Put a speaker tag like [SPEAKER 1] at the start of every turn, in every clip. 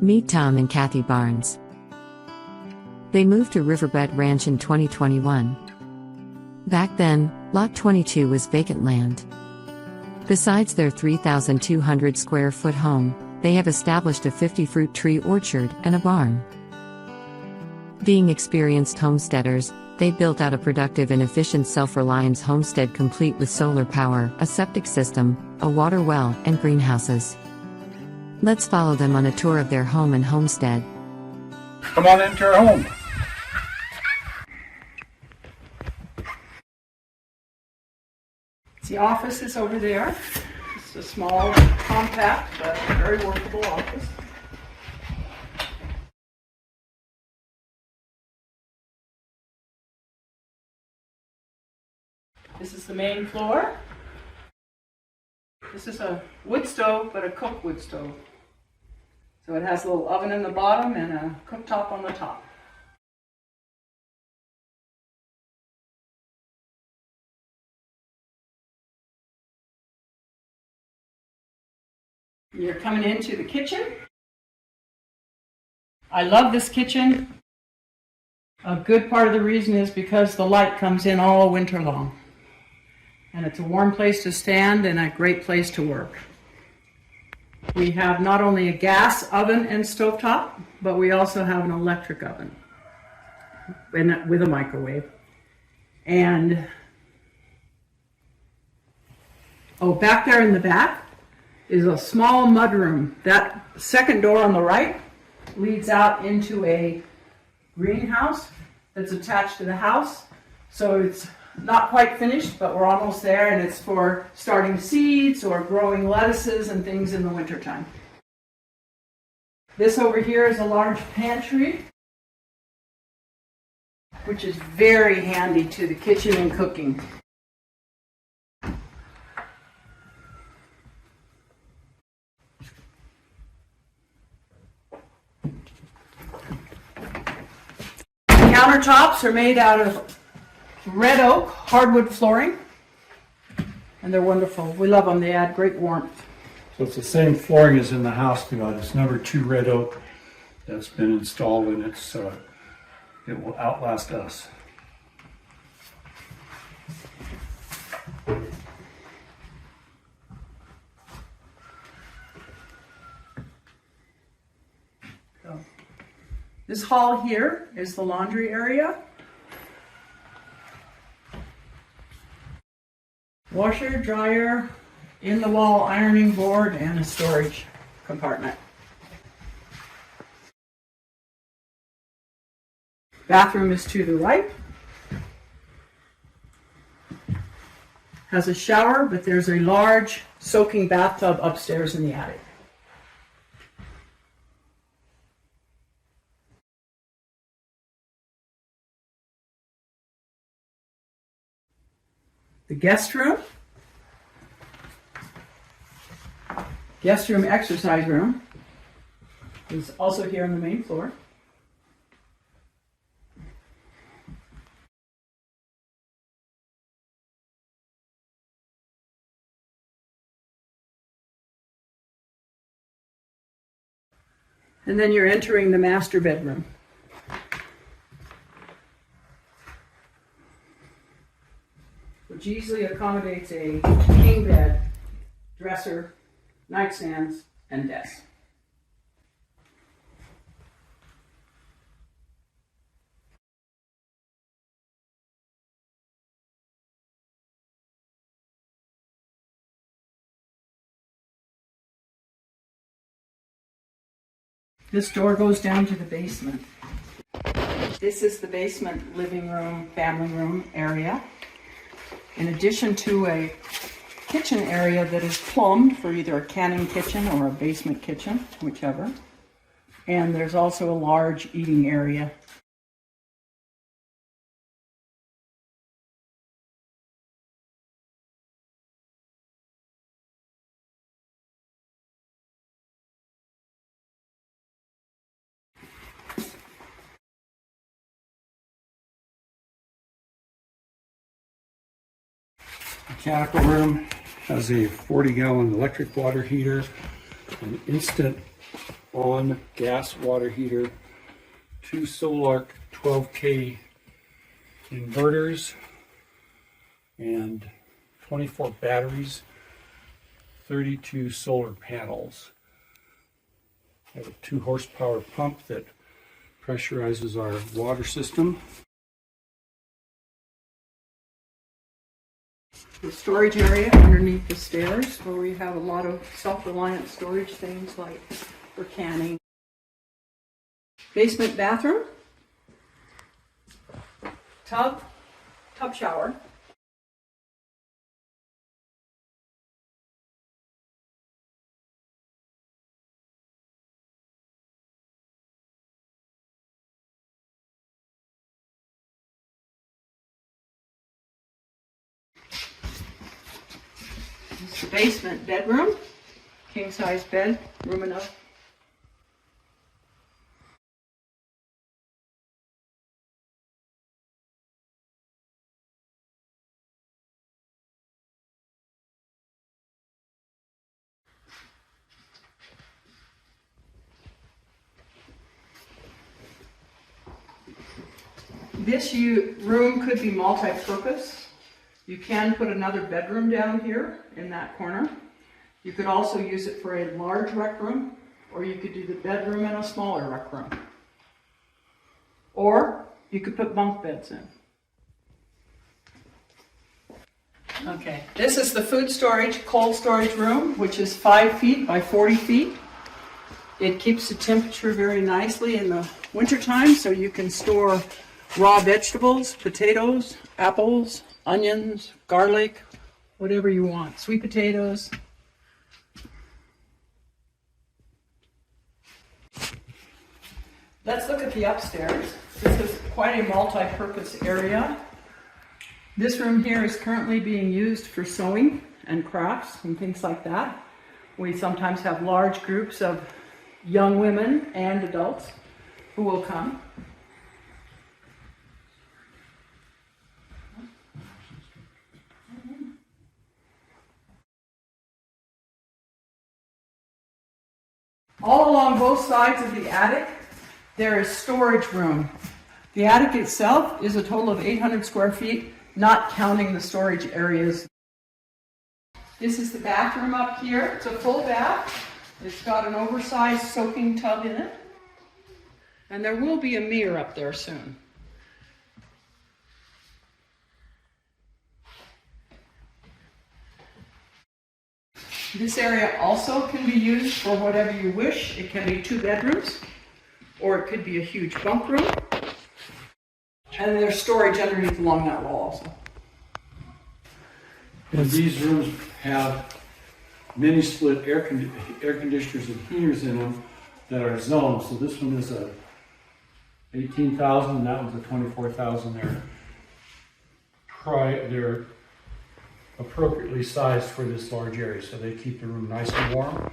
[SPEAKER 1] Meet Tom and Kathy Barnes. They moved to Riverbed Ranch in 2021. Back then, Lot 22 was vacant land. Besides their 3,200 square foot home, they have established a 50-fruit tree orchard and a barn. Being experienced homesteaders, they built out a productive and efficient self-reliance homestead complete with solar power, a septic system, a water well, and greenhouses. Let's follow them on a tour of their home and homestead.
[SPEAKER 2] Come on into our home.
[SPEAKER 3] The office is over there. It's a small, compact, but very workable office. This is the main floor. This is a wood stove, but a cook wood stove. So it has a little oven in the bottom and a cooktop on the top. You're coming into the kitchen. I love this kitchen. A good part of the reason is because the light comes in all winter long. And it's a warm place to stand and a great place to work. We have not only a gas oven and stovetop, but we also have an electric oven with a microwave. And back there in the back is a small mudroom. That second door on the right leads out into a greenhouse that's attached to the house. So it's not quite finished, but we're almost there, and it's for starting seeds or growing lettuces and things in the wintertime. This over here is a large pantry, which is very handy to the kitchen and cooking. Countertops are made out of red oak hardwood flooring, and they're wonderful. We love them. They add great warmth.
[SPEAKER 2] So it's the same flooring as in the house we got. It's number 2 red oak that's been installed, and it will outlast us.
[SPEAKER 3] This hall here is the laundry area. Washer, dryer, in-the-wall ironing board, and a storage compartment. Bathroom is to the right. Has a shower, but there's a large soaking bathtub upstairs in the attic. The guest room exercise room is also here on the main floor. And then you're entering the master bedroom. Which easily accommodates a king bed, dresser, nightstands, and desk. This door goes down to the basement. This is the basement living room, family room area. In addition to a kitchen area that is plumbed for either a canning kitchen or a basement kitchen, whichever. And there's also a large eating area.
[SPEAKER 2] Mechanical room has a 40-gallon electric water heater, an instant on gas water heater, 2 Solarc 12K inverters, and 24 batteries, 32 solar panels. I have a 2 horsepower pump that pressurizes our water system.
[SPEAKER 3] The storage area underneath the stairs, where we have a lot of self-reliant storage things like for canning. Basement bathroom, tub shower. This is the basement bedroom, king size bed, room enough. This room could be multi-purpose. You can put another bedroom down here in that corner. You could also use it for a large rec room, or you could do the bedroom and a smaller rec room. Or you could put bunk beds in. Okay, this is the food storage, cold storage room, which is 5 feet by 40 feet. It keeps the temperature very nicely in the wintertime, so you can store raw vegetables, potatoes, apples, onions, garlic, whatever you want, sweet potatoes. Let's look at the upstairs. This is quite a multi-purpose area. This room here is currently being used for sewing and crafts and things like that. We sometimes have large groups of young women and adults who will come. All along both sides of the attic, there is storage room. The attic itself is a total of 800 square feet, not counting the storage areas. This is the bathroom up here. It's a full bath. It's got an oversized soaking tub in it. And there will be a mirror up there soon. This area also can be used for whatever you wish. It can be 2 bedrooms, or it could be a huge bunk room. And there's storage underneath along that wall also.
[SPEAKER 2] And these rooms have mini split air conditioners and heaters in them that are zoned. So this one is a 18,000 and that one's a 24,000. They're appropriately sized for this large area, so they keep the room nice and warm.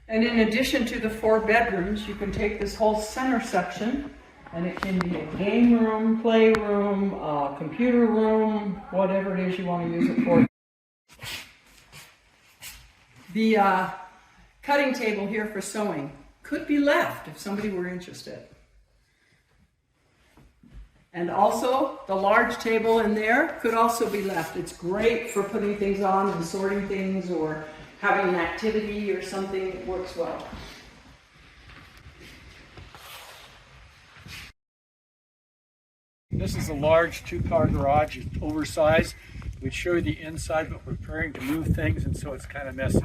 [SPEAKER 3] And in addition to the 4 bedrooms, you can take this whole center section, and it can be a game room, playroom, computer room, whatever it is you want to use it for. The cutting table here for sewing could be left if somebody were interested. And also, the large table in there could also be left. It's great for putting things on and sorting things or having an activity or something. It works well.
[SPEAKER 2] This is a large 2-car garage. It's oversized. We'd show you the inside, but we're preparing to move things, and so it's kind of messy.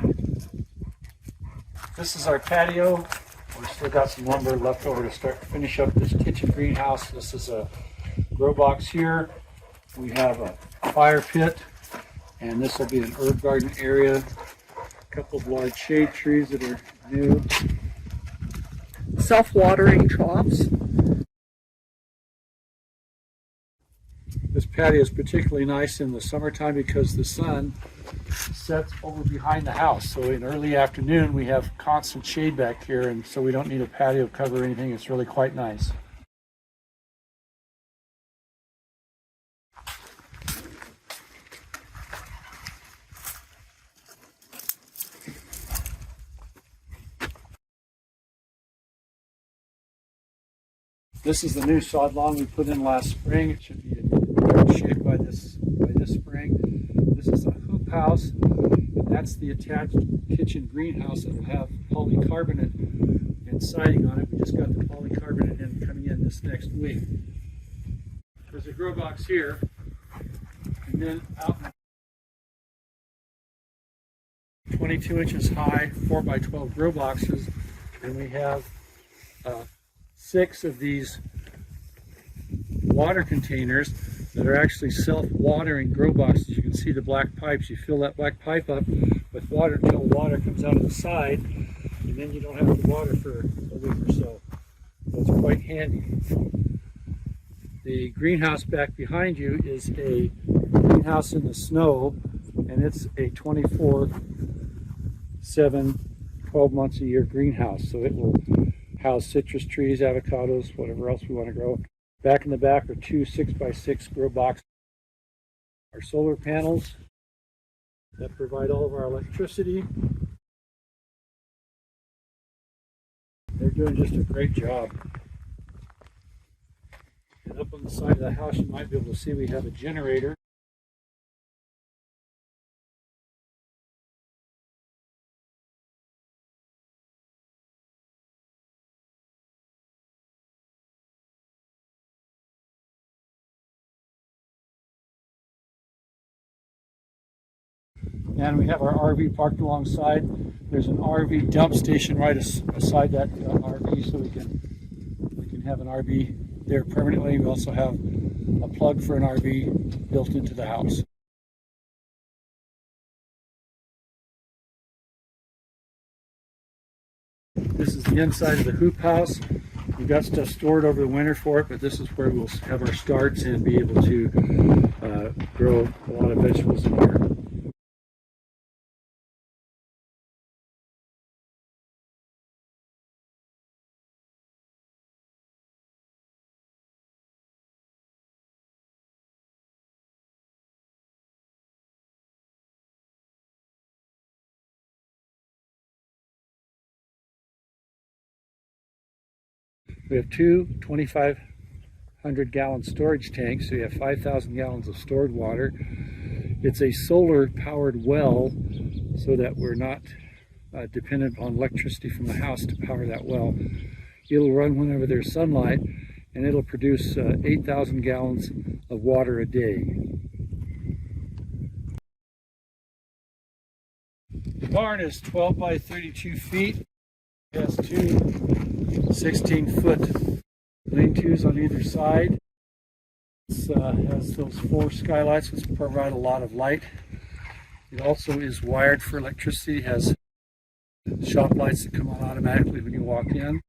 [SPEAKER 2] This is our patio. We've still got some lumber left over to finish up this kitchen greenhouse. This is a grow box here. We have a fire pit, and this will be an herb garden area. A couple of large shade trees that are new.
[SPEAKER 3] Self-watering troughs.
[SPEAKER 2] This patio is particularly nice in the summertime because the sun sets over behind the house. So in early afternoon we have constant shade back here, and so we don't need a patio cover or anything. It's really quite nice. This is the new sod lawn we put in last spring. It should be in good shape by this spring. This is a hoop house, and that's the attached kitchen greenhouse that will have polycarbonate and siding on it. We just got the polycarbonate in coming in this next week. There's a grow box here, and then out 22 inches high, 4x12 grow boxes, and we have 6 of these water containers that are actually self-watering grow boxes. You can see the black pipes. You fill that black pipe up with water until water comes out of the side, and then you don't have to water for a week or so. So it's quite handy. The greenhouse back behind you is a greenhouse in the snow, and it's a 24/7, 12 months a year greenhouse. So it will house citrus trees, avocados, whatever else we want to grow. Back in the back are 2 6x6 grow boxes. Our solar panels that provide all of our electricity. They're doing just a great job. And up on the side of the house, you might be able to see we have a generator. And we have our RV parked alongside. There's an RV dump station right aside that RV, so we can have an RV there permanently. We also have a plug for an RV built into the house. This is the inside of the hoop house. We've got stuff stored over the winter for it, but this is where we'll have our starts and be able to grow a lot of vegetables in here. We have 2 2,500-gallon storage tanks, so you have 5,000 gallons of stored water. It's a solar-powered well, so that we're not dependent on electricity from the house to power that well. It'll run whenever there's sunlight, and it'll produce 8,000 gallons of water a day. The barn is 12 by 32 feet. It has 2 16-foot lean-tos on either side. It has those 4 skylights which provide a lot of light. It also is wired for electricity. It has shop lights that come on automatically when you walk in.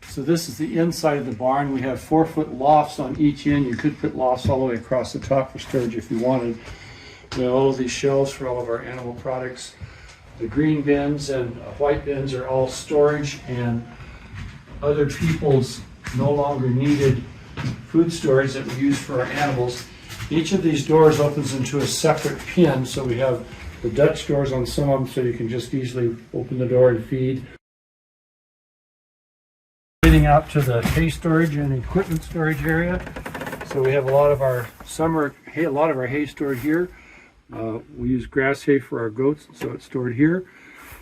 [SPEAKER 2] So this is the inside of the barn. We have 4-foot lofts on each end. You could put lofts all the way across the top for storage if you wanted. We have all of these shelves for all of our animal products. The green bins and white bins are all storage and other people's no longer needed food storage that we use for our animals. Each of these doors opens into a separate pen, so we have the Dutch doors on some of them so you can just easily open the door and feed. Getting out to the hay storage and equipment storage area. So we have a lot of our summer hay, a lot of our hay stored here. We use grass hay for our goats, so it's stored here.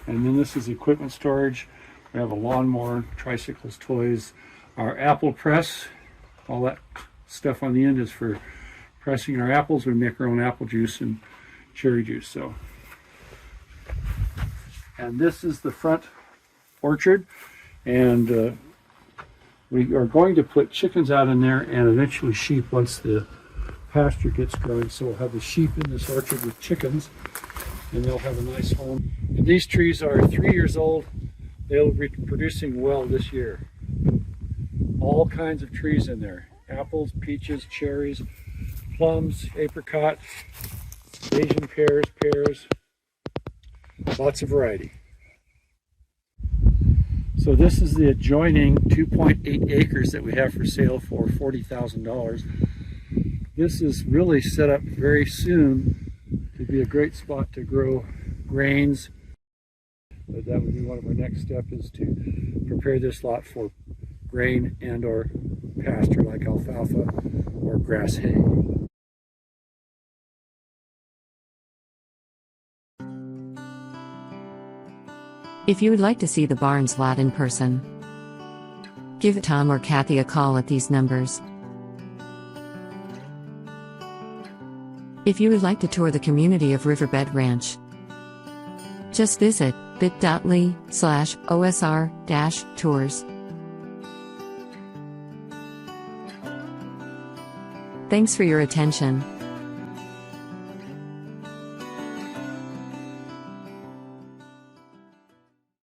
[SPEAKER 2] And then this is equipment storage. We have a lawnmower, tricycles, toys, our apple press. All that stuff on the end is for pressing our apples. We make our own apple juice and cherry juice. So, and this is the front orchard, and we are going to put chickens out in there and eventually sheep once the pasture gets going. So we'll have the sheep in this orchard with chickens, and they'll have a nice home. And these trees are 3 years old. They'll be producing well this year. All kinds of trees in there. Apples, peaches, cherries, plums, apricot, Asian pears, lots of variety. So this is the adjoining 2.8 acres that we have for sale for $40,000. This is really set up very soon to be a great spot to grow grains. But that would be one of our next steps, is to prepare this lot for grain and or pasture like alfalfa or grass hay.
[SPEAKER 1] If you would like to see the Barnes lot in person, give Tom or Kathy a call at these numbers. If you would like to tour the community of Riverbed Ranch, just visit bit.ly/OSR-tours. Thanks for your attention.